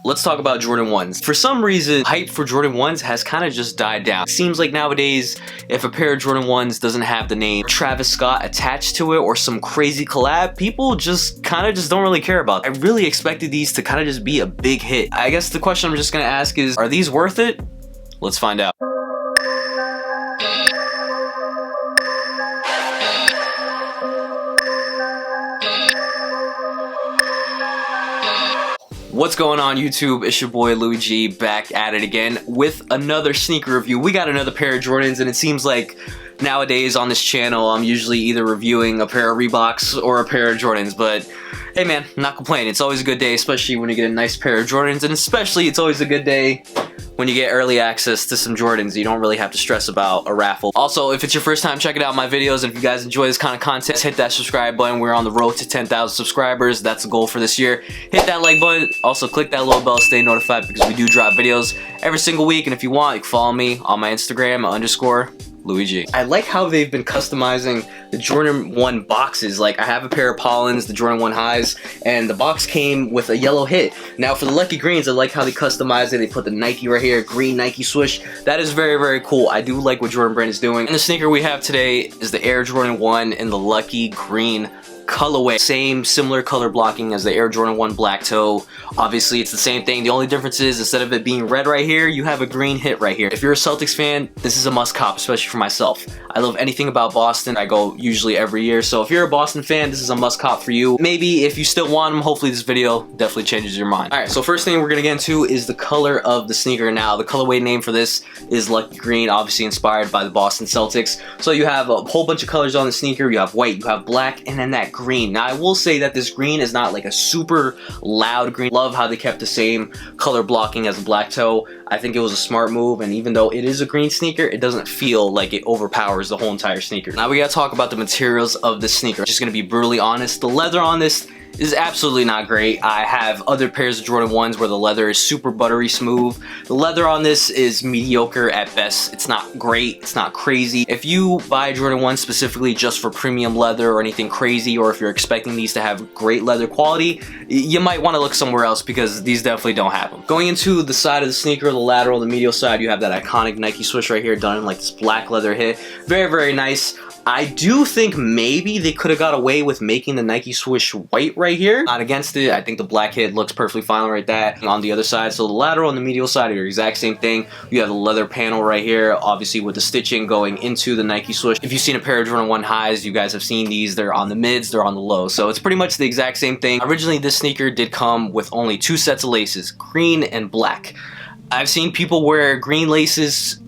let's talk about Jordan 1s. For some reason, hype for Jordan 1s has kind of just died down. It seems like nowadays, if a pair of Jordan 1s doesn't have the name Travis Scott attached to it or some crazy collab, people just kind of just don't really care about it. I really expected these to kind of just be a big hit. I guess the question I'm just gonna ask is, are these worth it? Let's find out. What's going on YouTube? It's your boy Louis G back at it again with another sneaker review. We got another pair of Jordans, and it seems like nowadays on this channel I'm usually either reviewing a pair of Reeboks or a pair of Jordans, but hey man, I'm not complaining. It's always a good day, especially when you get a nice pair of Jordans, and especially it's always a good day when you get early access to some Jordans. You don't really have to stress about a raffle. Also, if it's your first time checking out my videos, and if you guys enjoy this kind of content, hit that subscribe button. We're on the road to 10,000 subscribers. That's the goal for this year. Hit that like button. Also, click that little bell to stay notified because we do drop videos every single week. And if you want, you can follow me on my Instagram, _Louis G. I like how they've been customizing the Jordan 1 boxes. Like, I have a pair of Pollens, the Jordan 1 highs, and the box came with a yellow hit. Now for the lucky greens, I like how they customized it. They put the Nike right here, green Nike swoosh. That is very, very cool. I do like what Jordan Brand is doing. And the sneaker we have today is the Air Jordan 1 in the lucky green colorway. Same similar color blocking as the Air Jordan 1 black toe. Obviously it's the same thing. The only difference is instead of it being red right here, you have a green hit right here. If you're a Celtics fan, this is a must cop, especially for myself. I love anything about Boston. I go usually every year, so if you're a Boston fan, this is a must cop for you. Maybe if you still want them, hopefully this video definitely changes your mind. Alright, so first thing we're gonna get into is the color of the sneaker. Now the colorway name for this is lucky green, obviously inspired by the Boston Celtics. So you have a whole bunch of colors on the sneaker. You have white, you have black, and then that green. Now I will say that this green is not like a super loud green. Love how they kept the same color blocking as the black toe. I think it was a smart move, and even though it is a green sneaker, it doesn't feel like it overpowers the whole entire sneaker. Now we gotta talk about the materials of this sneaker. Just gonna be brutally honest, the leather on this is absolutely not great. I have other pairs of Jordan 1s where the leather is super buttery smooth. The leather on this is mediocre at best. It's not great, it's not crazy. If you buy Jordan 1 specifically just for premium leather or anything crazy, or if you're expecting these to have great leather quality, you might want to look somewhere else because these definitely don't have them. Going into the side of the sneaker, the lateral, the medial side, you have that iconic Nike swoosh right here done in like this black leather hit. Very, very nice. I do think maybe they could have got away with making the Nike swoosh white right here. Not against it. I think the black hit looks perfectly fine right there. On the other side, so the lateral and the medial side are the exact same thing. You have the leather panel right here, obviously with the stitching going into the Nike swoosh. If you've seen a pair of Jordan 1 highs, you guys have seen these. They're on the mids, they're on the lows. So it's pretty much the exact same thing. Originally, this sneaker did come with only 2 sets of laces, green and black. I've seen people wear green laces.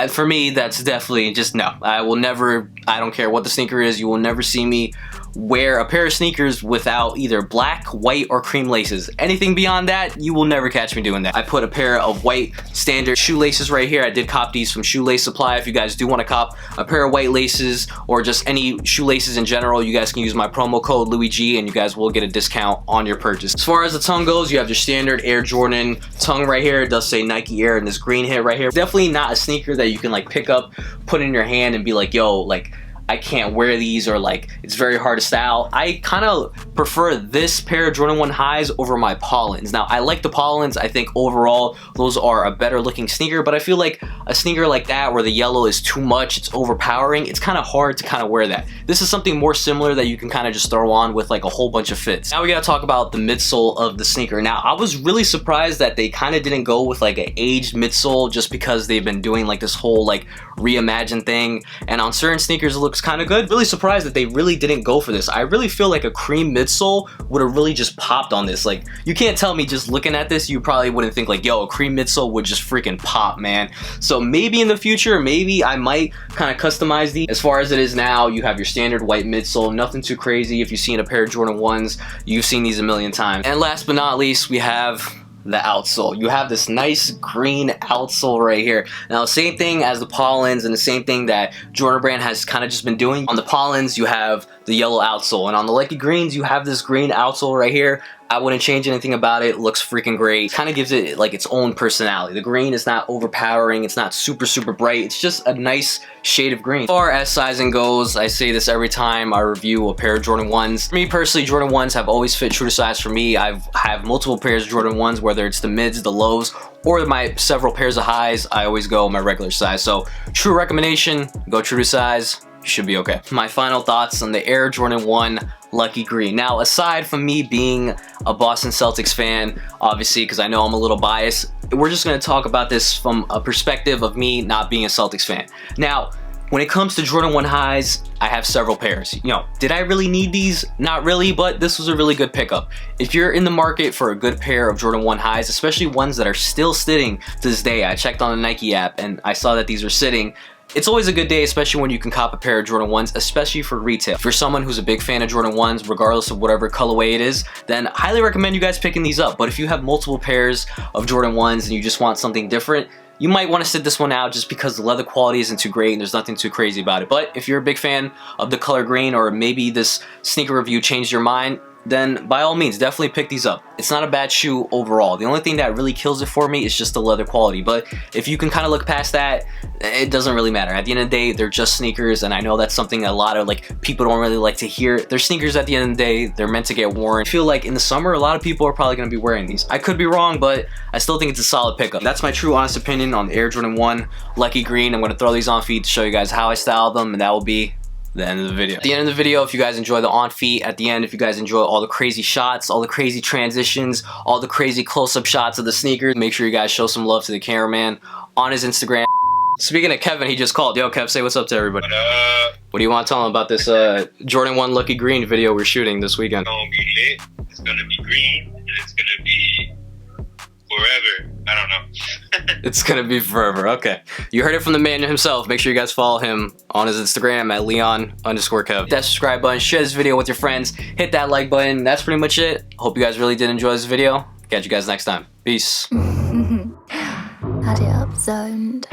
For me, that's definitely just no. I will never, I don't care what the sneaker is, you will never see me wear a pair of sneakers without either black, white, or cream laces. Anything beyond that, you will never catch me doing that. I put a pair of white standard shoelaces right here. I did cop these from Shoelace Supply. If you guys do want to cop a pair of white laces or just any shoelaces in general, you guys can use my promo code Louis G and you guys will get a discount on your purchase. As far as the tongue goes, you have your standard Air Jordan tongue right here. It does say Nike Air and this green hit right here. Definitely not a sneaker that you can like pick up, put in your hand and be like, yo, like, I can't wear these, or like it's very hard to style. I kind of prefer this pair of Jordan 1 highs over my Pollens. Now I like the Pollens. I think overall those are a better looking sneaker, but I feel like a sneaker like that where the yellow is too much, it's overpowering, it's kind of hard to kind of wear that. This is something more similar that you can kind of just throw on with like a whole bunch of fits. Now we gotta talk about the midsole of the sneaker. Now I was really surprised that they kind of didn't go with like an aged midsole, just because they've been doing like this whole like reimagined thing, and on certain sneakers it looks kind of good. Really surprised that they really didn't go for this. I really feel like a cream midsole would have really just popped on this. Like, you can't tell me just looking at this, you probably wouldn't think like, yo, a cream midsole would just freaking pop, man. So maybe in the future, maybe I might kind of customize these. As far as it is now, you have your standard white midsole, nothing too crazy. If you've seen a pair of Jordan 1s, you've seen these a million times. And last but not least, we have the outsole. You have this nice green outsole right here. Now, same thing as the Pollens and the same thing that Jordan Brand has kind of just been doing. On the Pollens, you have the yellow outsole, and on the Lucky Greens, you have this green outsole right here. I wouldn't change anything about it. It looks freaking great. Kind of gives it like its own personality. The green is not overpowering. It's not super, super bright. It's just a nice shade of green. As far as sizing goes, I say this every time I review a pair of Jordan 1s. For me personally, Jordan 1s have always fit true to size for me. I have multiple pairs of Jordan 1s, whether it's the mids, the lows, or my several pairs of highs. I always go my regular size. So true recommendation, go true to size. You should be okay. My final thoughts on the Air Jordan 1 Lucky Green. Now, aside from me being a Boston Celtics fan, obviously, because I know I'm a little biased, we're just going to talk about this from a perspective of me not being a Celtics fan. Now, when it comes to Jordan 1 highs, I have several pairs. You know, did I really need these? Not really, but this was a really good pickup. If you're in the market for a good pair of Jordan 1 highs, especially ones that are still sitting to this day, I checked on the Nike app and I saw that these are sitting. It's always a good day, especially when you can cop a pair of Jordan 1s, especially for retail. If you're someone who's a big fan of Jordan 1s, regardless of whatever colorway it is, then I highly recommend you guys picking these up. But if you have multiple pairs of Jordan 1s and you just want something different, you might want to sit this one out just because the leather quality isn't too great and there's nothing too crazy about it. But if you're a big fan of the color green, or maybe this sneaker review changed your mind, then by all means, definitely pick these up. It's not a bad shoe overall. The only thing that really kills it for me is just the leather quality. But if you can kind of look past that, it doesn't really matter. At the end of the day, they're just sneakers, and I know that's something a lot of people don't really like to hear. They're sneakers at the end of the day. They're meant to get worn. I feel like in the summer, a lot of people are probably going to be wearing these. I could be wrong, but I still think it's a solid pickup. That's my true honest opinion on the Air Jordan 1 Lucky Green. I'm going to throw these on feet to show you guys how I style them, and that will be the end of the video. At the end of the video, if you guys enjoy the on feet, at the end, if you guys enjoy all the crazy shots, all the crazy transitions, all the crazy close-up shots of the sneakers, make sure you guys show some love to the cameraman on his Instagram. Speaking of Kevin, he just called. Yo, Kev, say what's up to everybody. What do you want to tell him about this Jordan 1 Lucky Green video we're shooting this weekend? It's gonna be lit, it's gonna be green, and it's gonna be forever. I don't know. It's gonna be forever. Okay. You heard it from the man himself. Make sure you guys follow him on his Instagram at Leon_Kev. Hit that subscribe button, share this video with your friends, hit that like button. That's pretty much it. Hope you guys really did enjoy this video. Catch you guys next time. Peace. Had it up zoned.